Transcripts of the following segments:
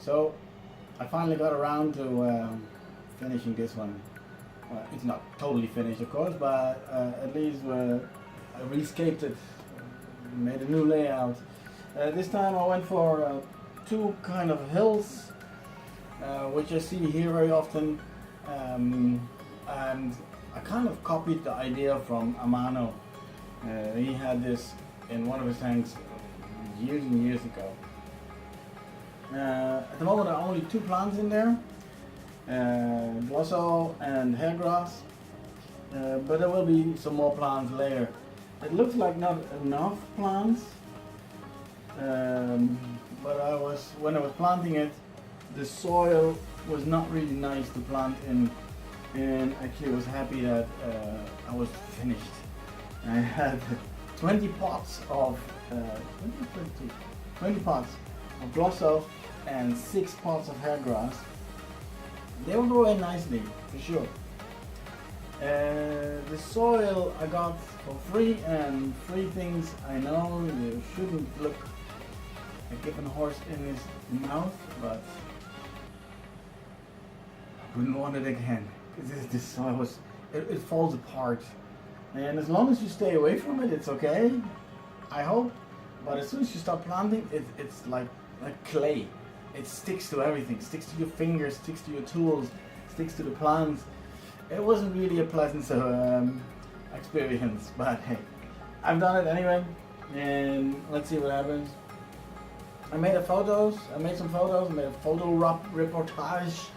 So I finally got around to finishing this one. Well, it's not totally finished, of course, but at least I rescaped it, made a new layout. This time I went for two kind of hills, which I see here very often, and I kind of copied the idea from Amano. He had this in one of his tanks years and years ago. At the moment there are only two plants in there, Glosso and hairgrass, but there will be some more plants later. It looks like not enough plants, but when I was planting it, the soil was not really nice to plant in, and actually I was happy that I was finished. I had 20 pots of 20 pots of Glosso and 6 pots of hairgrass. They will grow in nicely, for sure. The soil I got for free, and free things I know you shouldn't look a given horse in his mouth, but I wouldn't want it again. This soil it falls apart, and as long as you stay away from it, it's okay, I hope. But as soon as you start planting, it's like clay. It sticks to everything, sticks to your fingers, sticks to your tools, sticks to the plants. It wasn't really a pleasant experience, but hey, I've done it anyway, and let's see what happens. I made some photos, I made a photo reportage,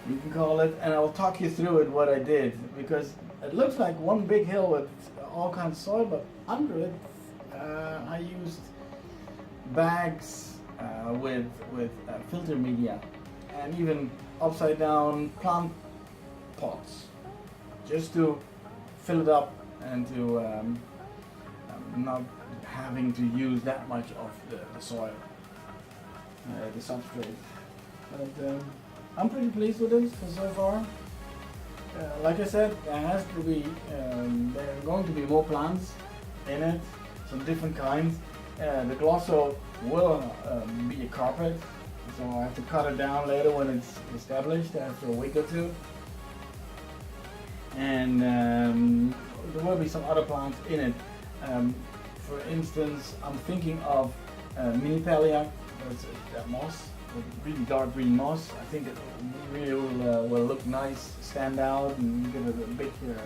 you can call it, and I will talk you through it, what I did, because it looks like one big hill with all kinds of soil, but under it I used bags with filter media, and even upside down plant pots, just to fill it up and to not having to use that much of the soil, the substrate. But I'm pretty pleased with it for so far. Like I said, there has to be there are going to be more plants in it, some different kinds. The Glosso will be a carpet, so I have to cut it down later when it's established after a week or two. And there will be some other plants in it. For instance, I'm thinking of mini Pellia. That's that moss, really dark green moss. I think it really will look nice, stand out, and give it a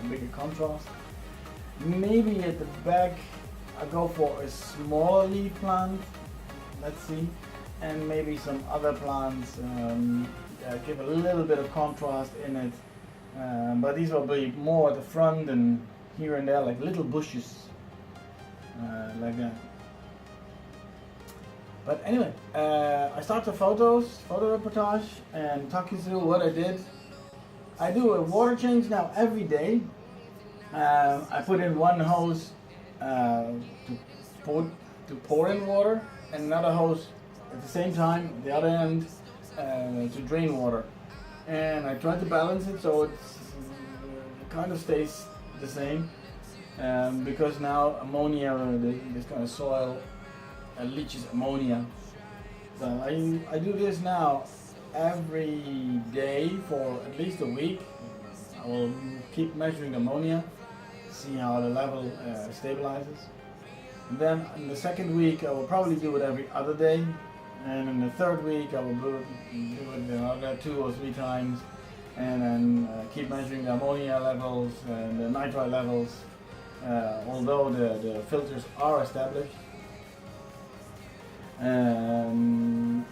bigger contrast. Maybe at the back I go for a smaller leaf plant, let's see, and maybe some other plants give a little bit of contrast in it, but these will be more at the front and here and there, like little bushes, like that. But anyway, I start the photo reportage, and talk you through what I did. I do a water change now every day. I put in one hose to pour in water, and another hose at the same time, the other end, to drain water. And I try to balance it so it kind of stays the same, because now ammonia, this kind of soil leaches ammonia. So I do this now every day for at least a week. I will keep measuring ammonia, see how the level stabilizes. And then in the second week I will probably do it every other day, and in the third week I will do it another 2 or 3 times, and then keep measuring the ammonia levels and the nitrite levels, although the filters are established.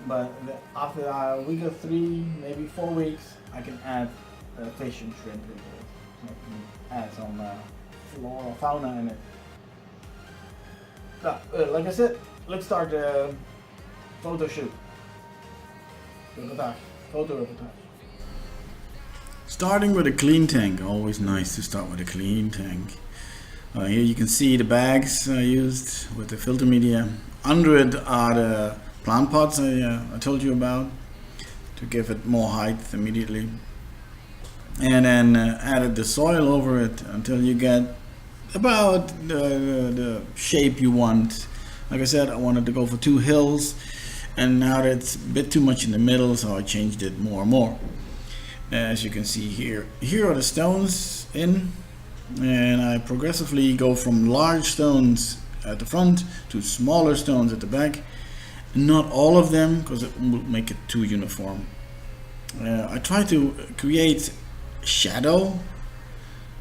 But after a week or 3, maybe 4 weeks, I can add fish and shrimp into it. I can add some flora, fauna in it. Like I said, let's start the photo shoot. Photo reportage. Starting with a clean tank. Always nice to start with a clean tank. Here you can see the bags I used with the filter media. Under it are the plant pots I told you about, to give it more height immediately. And then added the soil over it until you get about the shape you want. Like I said, I wanted to go for 2 hills, and now it's a bit too much in the middle, so I changed it more and more. As you can see here are the stones in, and I progressively go from large stones at the front to smaller stones at the back. Not all of them, because it will make it too uniform. I try to create shadow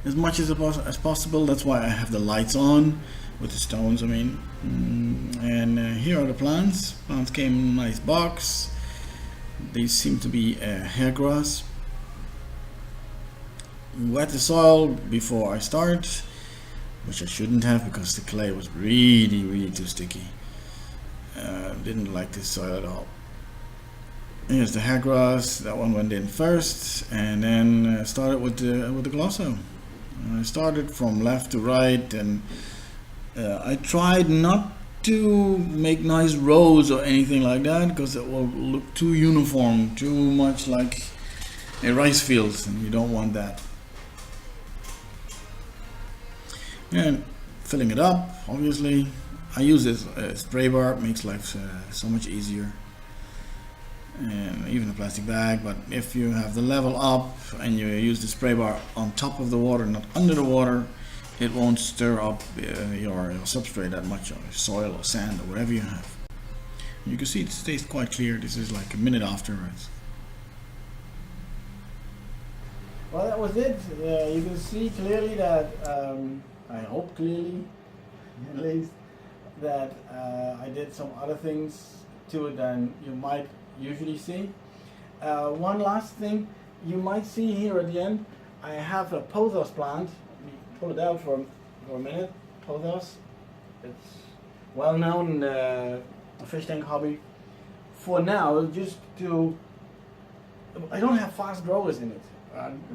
as much as possible. That's why I have the lights on with the stones, I mean. And here are the plants. Plants came in a nice box. These seem to be hair grass. Wet the soil before I start, which I shouldn't have because the clay was really too sticky. Didn't like this soil at all. Here's the hair grass. That one went in first, and then started with the glosso. I started from left to right, and I tried not to make nice rows or anything like that, because it will look too uniform, too much like a rice field, and you don't want that. And filling it up, obviously. I use this spray bar. It makes life so much easier, and even a plastic bag. But if you have the level up and you use the spray bar on top of the water, not under the water, it won't stir up your substrate that much, or soil or sand or whatever you have. You can see it stays quite clear. This is like a minute afterwards. Well, that was it. You can see clearly that, I hope clearly, at least, that I did some other things to it than you might usually see. One last thing you might see here at the end, I have a pothos plant. Let me pull it out for a minute. Pothos, it's well known in the fish tank hobby. For now, just to, I don't have fast growers in it.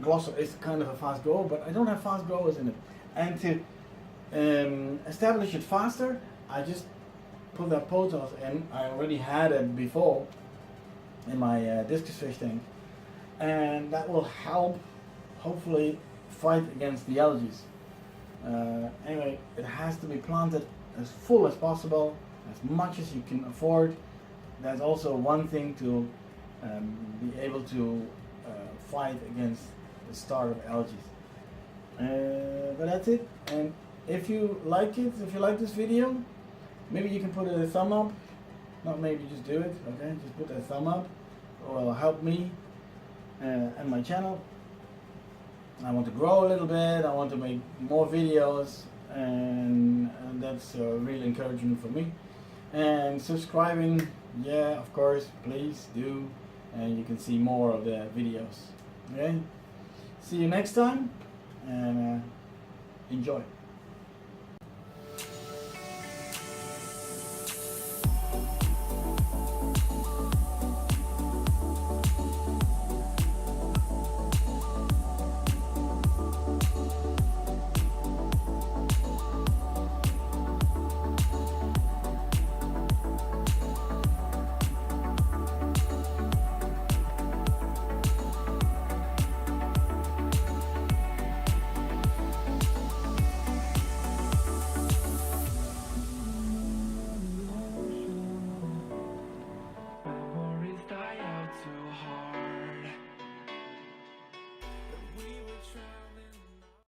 Glosso is kind of a fast grower, but I don't have fast growers in it. And to establish it faster, I just put that pothos in. I already had it before in my discus fish tank, and that will help hopefully fight against the algae. Anyway, it has to be planted as full as possible, as much as you can afford. That's also one thing to be able to fight against the start of algae. But that's it. And if you like it, if you like this video, maybe you can put a thumb up. Not maybe, just do it. Okay, just put a thumb up. It will help me and my channel. I want to grow a little bit. I want to make more videos, and that's really encouraging for me. And subscribing, yeah, of course, please do, and you can see more of the videos. Okay, see you next time, and enjoy.